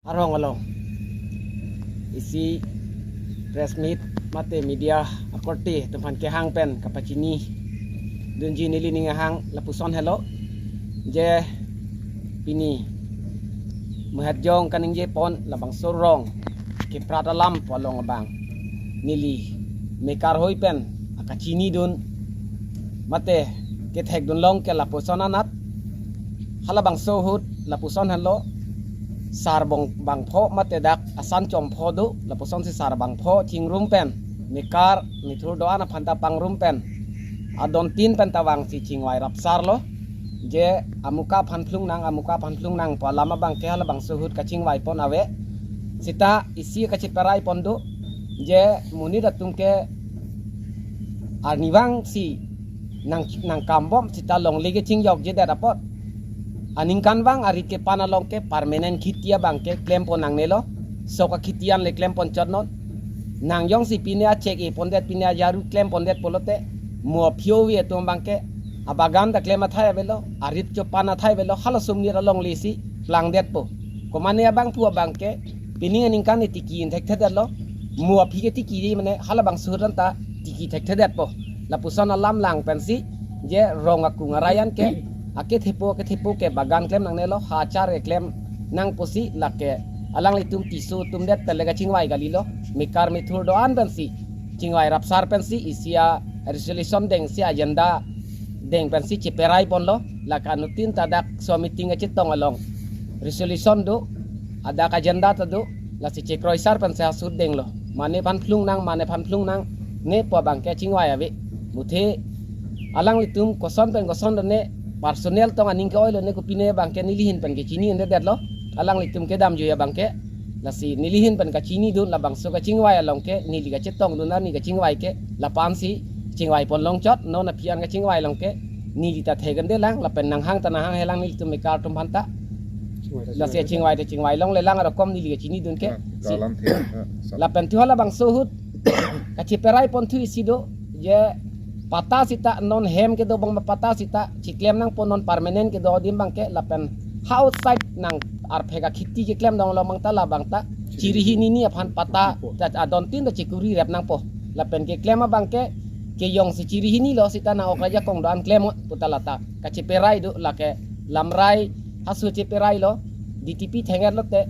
Arong along isi press meet mate media akorti tempat ke hang pen kapacini dunji nili ninga hang lapuson hello je ini mahadjong kaning je pon labang sorong ke prata lam polong abang nili mekar hoi pen akacini dun mate ke thek dun long ke lapuson anat halabang sohut lapuson hello sar bang pho mate dak asan chom pho du lapuson si sar bang pho ching rum pen mikar mithur do ana phanta pang rum pen adon tin pen tawang si chingwai rap sar lo je amuka phanplung nang palama bang ke hala bang suhut ka chingwai pon awe sita isi ka chiparai pon du je muni datung ke arniwang si nang kambom sita long lege chingjok je da rapot aningkan bang ari ke panalong ke permanent khitia bang ke claim pon nang nelo soka khitian le claim pon chotnon nang yong si pinia check e pondet pinia jaru claim pondet polote mo phio wi to bang ke abagan da claim athai belo arit cho pana thai belo hala sumni long lisi lang det po komane bang pu bang ke pini aningkan e tiki in thek thedalo mo phi ke tiki mane hala bang suran ta tiki thek thedet po lapusan alam lang pensi je rong aku ngarayan ke ake thipo ke bagan claim nang nelo hachar e claim nang posi lake alang litum tisu tumdet pelega chingwai galilo mikar mithur do an pensi chingwai rapsar pensi isia resolution deng si agenda deng pensi chiperai ponlo lakanutin tadak so meeting e chitong along resolution do adak agenda tadu la si chekroisar pensi asud deng lo mane phanplung nang ne po bangke chingwai ave muthe alang litum koson ne personel tong aning ke oilo ne ko pine bangke nilihin pen ke chini ende detlo alang litum ke dam joya bangke lasi nilihin pen ka chini dun la bangso ka chingwai along ke nili ka chetong dun ni ka chingwai ke la pansi chingwai pon long chot no na pian ka chingwai long ke nili ta thegen de lang la pen nang hang tanah hang helang nili tum me kar tum phanta lasi chingwai long le lang ro kom nili ka chini dun ke la pen tu hala bangso hut ka chiperai pon tu isido je pata sita non hem ke do bang pata sita chiklem nang ponon permanent ke do dim bang ke lapen outside nang arphega khiti ke klem dong lo mang ta la bang ta chiri hi ni aphan pata adon tin da chikuri rep nang po lapen ke klem bang ke yong si chiri hi ni lo sita na okaja kong dan klem putalata ka chiperai do la ke lamrai hasu chiperai lo DTP thengar lo te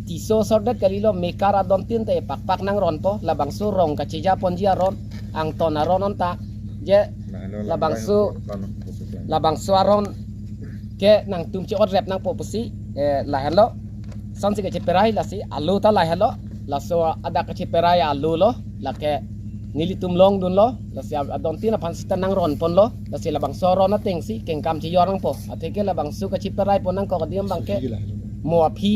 tiso sordet kalilo mekar adon tin te pak nang ron po la bang su rong ka chija ponjia ron ang tonaron onta je labang su aron ke nang tum chi rep nang popusi la hello son si ke perai la si alu ta la hello la so ada ke perai alu lo la ke nili tum long dun lo la si adon tina pan sita nang ron pon lo la si labang so ron na teng si keng kam chi yorang po athe ke labang su ke perai pon nang ko diam bang ke mo phi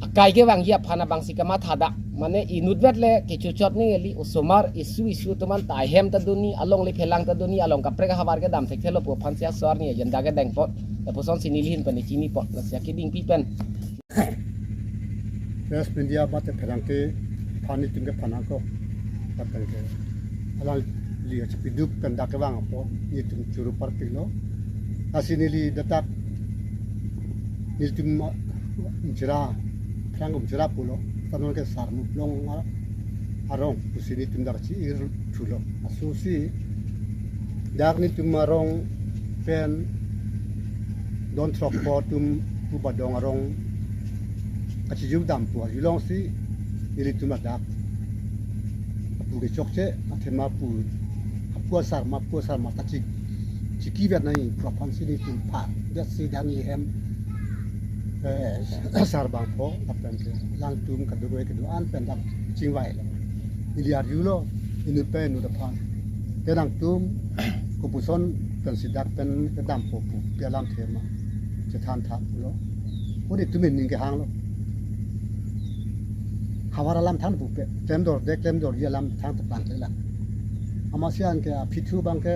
akai ke bang ya phana bang si kama thada mane inut vet le ke chuchot ni eli usomar isu tuman ta hem ta duni along le phelang ta duni along ka preka habar ke dam thek thelo po phansia sor ni agenda ke deng pot ta poson sinilihin pani chini pot la sia ke ding pi pen West India bate phelang ke phani tim ke phana ko patal ke alal li ach piduk kan da ke wang po ni tum churu par kilo asinili datak ni tum jira phang jira pulo tanon ke sarmu long arong usini tum dar chi ir chulo asusi dar ni tum arong pen don trok po tum pu badong arong kachi jum dam pu ilong si ili tum adak pu ke chokche athema pu sar ma ta chi ki vet nai propan si ni tum pa ya si dang yi hem sar bang po apen ke lang tum ka do ke do an pen dak chingwai lo iliar yulo inu pe nu da pan ke dang tum ko puson kan sidak pen ke dam po pu pe lam thema che than tha lo odi tumin ning ke hang lo hawara lam than pu pe klem dor ye lam than ta pan la amasian ke pithu bang ke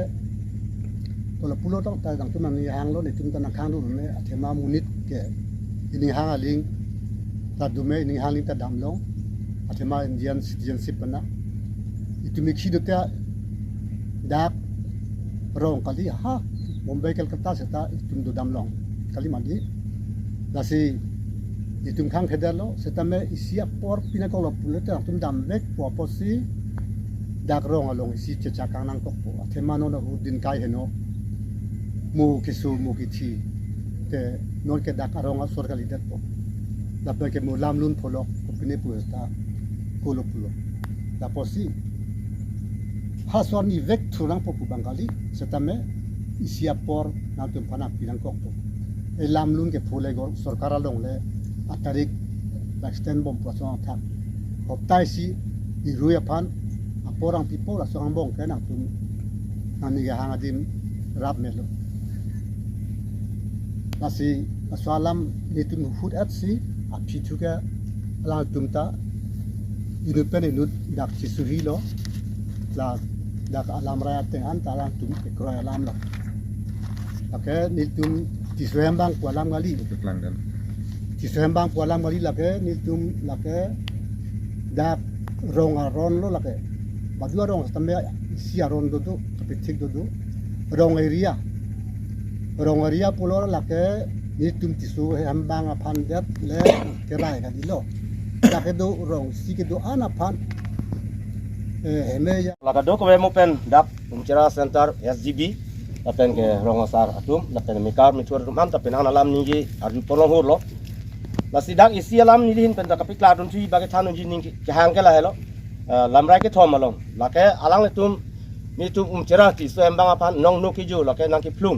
to la pulo tong ta dang tum ni hang lo ni tum ta na khang du me athema munit ke ini hang aling ta dume ini haling ta damlong athema Indian citizenship na itu mikhi dotia dak rong kali ha Mumbai Kolkata seta itu do damlong kali mandi dasi itum khang kheder lo setame isia por pinakol pulo ta tum dam lek po posi dak rong along isi checha kang nang kok po themano na hu din kai heno mu kisu mu kithi te non ke dak arong sorga lidat po dapat ke mu lam lun pholok ko pine pu sta kolo pulo da posi haswan ni vek thurang po pu bangali setame isia por na tum pana pinang kok po e lam lun ke phule gor sarkar along le atarik extend bom prasong thak hoptai si iruya pan aporang pipo la song bong ke nang tum nani ga hangadim rap melo nasi aswalam nitum food at si api juga la tumta inupen inut dak sisuri lo la dak alam raya tengan talang tum ke kroy alam lo oke nitum tiswembang kualam ngali pelanggan tiswembang kualam ngali lake nitum lake dak rong aron lo lake baju rong tambe si aron do kepitik do rong area pulo lake nitum tisu hembang apan det le kerai kan ilo lake do rong si ke do anapan hemeya Laka do ko mo pen dak umcira center SGB lapen ke rongosar atum lapen mikar mitur rumam tapen ana lam ni arju polong hur lo nasi dak isi alam ni hin pen dak pikla dun tui bagi thanu ji ning ke hang ke la helo lamrai ke thom malong lake alang tum ni tum umcira ti so embang apan nong no ki ju lake nang ki plung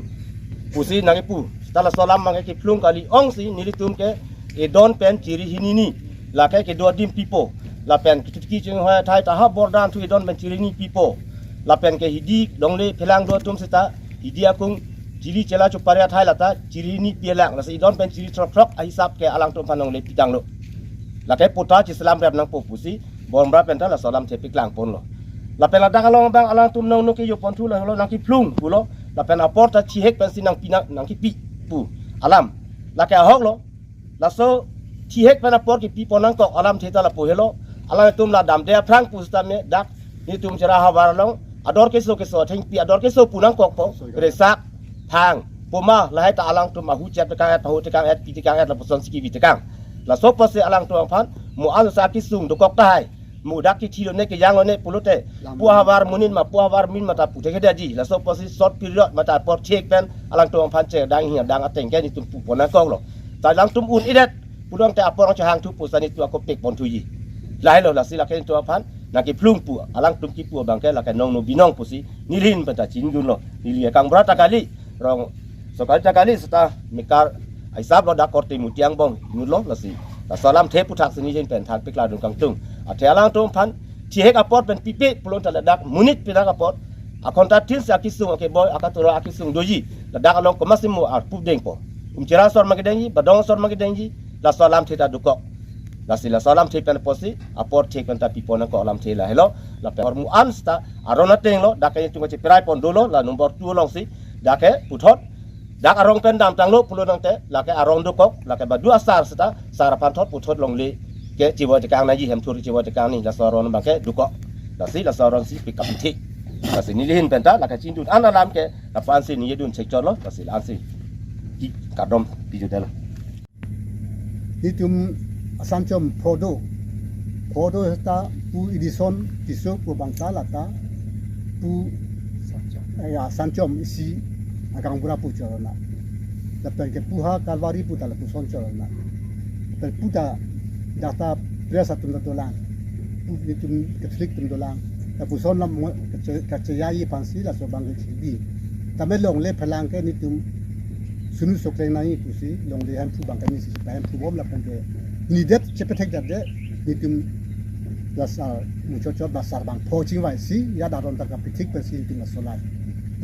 pusi nang ki pu tala solam mang ki plung kali ong si ni tum ke e don pen ciri hinini lake ke do dim pipo lapen kitiki chung hoya thai ta ha bordan tu don ben ciri ni pipo lapen ke hidi dongle pelang do tum sita hidi akung ciri cela chu paria thai lata ciri ni pelang la si don pen ciri trok ai sap ke alang tum panong le pitang lo lake puta ci salam rap nang popusi bon bra pen ta la salam te piklang pon lo lapen la dak along bang alang tum nong no ke yo pon tu la lo nang ki plung pulo lapen aporta ci hek pen sinang pinak nang ki pi pu alam lake ahok lo la so ci hek pen apor ki pi ponang kok alam theta la po helo alang tum la dam de prang pusta me dak ni tum cerah habar long ador ke so theng pi ador ke so punang kok po resak thang poma la hai ta alang tum ahu chat ka ta hu te kang et pi te kang et la poson ski bi te kang la so pose alang tum phan mu an sa ki sung do kok tai mu dak ki thilo ne ke yang ne pulute pu habar munin ma pu habar min mata pu te ke daji la so pose short period mata por check pen alang tum phan che dang hi dang ateng ke ni tum pu ponang kok lo ta lang tum un idet pudong te apor cha hang tu pusani tu ko pek pon tu yi lai lo la sila ken tu phan na ki plung pu alang tum ki pu bang ke la ka nong no binong pusi nilin pata chin dun lo nili kang brata kali rong so kali sta mikar ai sab lo da korti mutiang bong nu lo la si la salam the puthak sini jen pen than pikla dun kang tung a the alang tum phan chi hek apot pen pipe pulon ta la dak munit pinak apot akonta tin sa kisung ke boy akatura akisung doji la dak along ko masimu ar pu deng po umcira sor magidengi badong sor magidengi la salam theta dukok la sila salam the pen posi apor the pen ta pipona ko alam the la hello la per mu ansta arona teng lo dakay tunga che pirai pon dolo la nomor 2 long si dake puthot dak arong pen dam tang lo pulo nang te la ke arong dukok la ke badu asar sta sarapan thot puthot long le ke jiwa te kang na ji hem thuri jiwa te kang ni la soron ba ke dukok la si la soron si pikap thi la si ni hin pen ta la ke chin dun an alam ke la pan si ni dun chek chon lo la si la si ki kadom pi ju del nitum asancom podo sta pu edison tiso pu bangsa lata pu ya sancom isi agang pura pu chorona dapat ke puha kalvari pu tala pu son chorona dapat puta data presa tum dolang pu nitum katolik tum dolang ta pu son lam kacayai pansi la so bang di tamelong le phalang ke nitum sunu sokle nai pusi long de han pu bang kami si bang pu bom la kan ke ni det chepetek dat de nitum dasar muchot dasar bang poching wai si ya daron ta kapitik persi nitum solat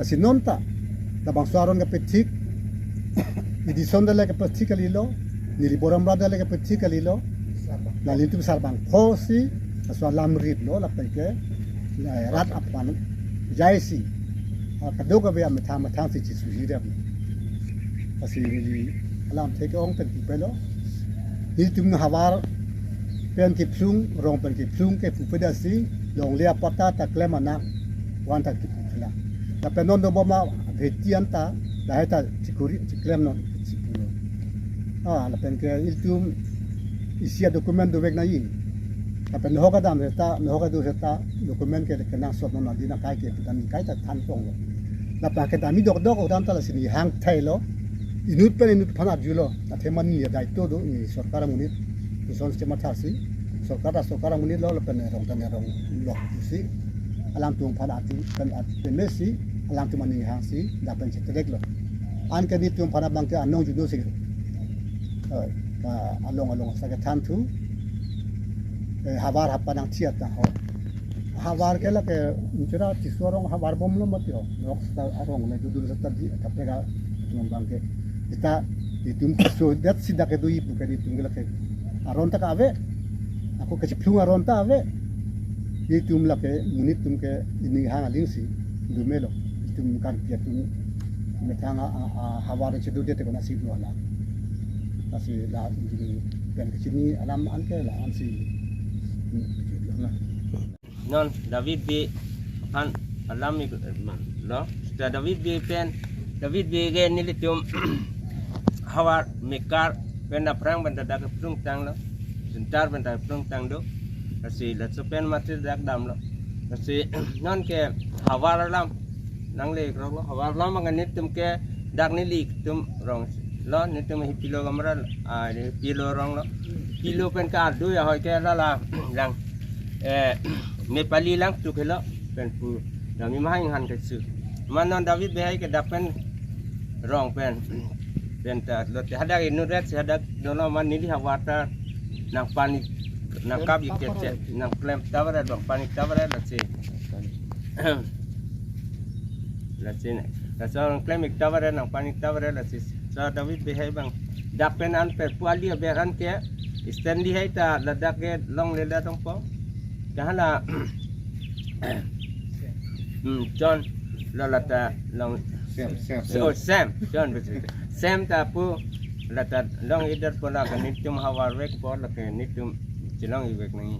asi nonta ta bang suaron kapitik di sonda le kapitik alilo ni liboram brada le kapitik alilo la nitum sarbang posi aswa lamrit lo la ke rat apan jaisi kadoga be matang si chi suji de asi ni alam take ong pen pelo nitum hawar pen ki plung rong pen ki plung ke pupeda si long lia pata ta klemana wan ta ki pula ta penon do boma vetian ta da heta cikuri ciklem no cipulo la pen ke iltum isia dokumen do vek na yin tapi no ka dam ta no ka do ta dokumen ke kenang sot no di na kai ke dan kai ta than tong lo na pa ke ta mi dok dok odam ta la sini hang thai lo inut pen inut phana julo na theman ni dai to do ni sarkar munit tu son sistema thasi sarkar munit lo pen rong tan rong lo si alam tuang phana ti kan at penesi alam tu mani hang si da pen chetek lo an ke ni tuang phana bang ke anong ju do si ka along sa ke than tu habar hapanang tiat na ho habar ke la ke unchira tisorong habar bom lo mati ho nok sta arong le dudur sa di kapega tum bangke ita itum so dat sida ke dui pu ke itum la ke aron ta ka ave aku ke chipung aron ta ave itum la ke munit tum ke ini hang aling si du melo itum kan pia tum metanga habar che du de te kona si no la nasi la ini ben ke sini alam an ke la an si non David bi an alami lo sta David bi pen David bi gen ni litum hawar mekar benda perang benda dak prung tang lo sentar benda prung tang do kasi la sopen mati dak dam lo kasi non ke hawar alam nang le ro lo hawar lam ngan nitum ke dak ni lik tum rong lo nitum hi kilo kamera kilo rong lo kilo pen ka du ya hoy ke la lang Nepali lang tu kelo pen pu dami mahing han ke su manon David behai ke dapen rong pen ta lo te hadak inu ret hadak dono man ni hawata nang panik nang kap yik che nang klem tawara dong panik tawara la se la se la so klem ik tawara nang panik tawara la se so David behai bang dapen an per puali beran ke stendi hai ta ladak ke long le la tong po Kahala John lalata long Sam John betul Sam tapu lata long idar pola kan nitum hawar wek por la kan nitum cilang iwek nangi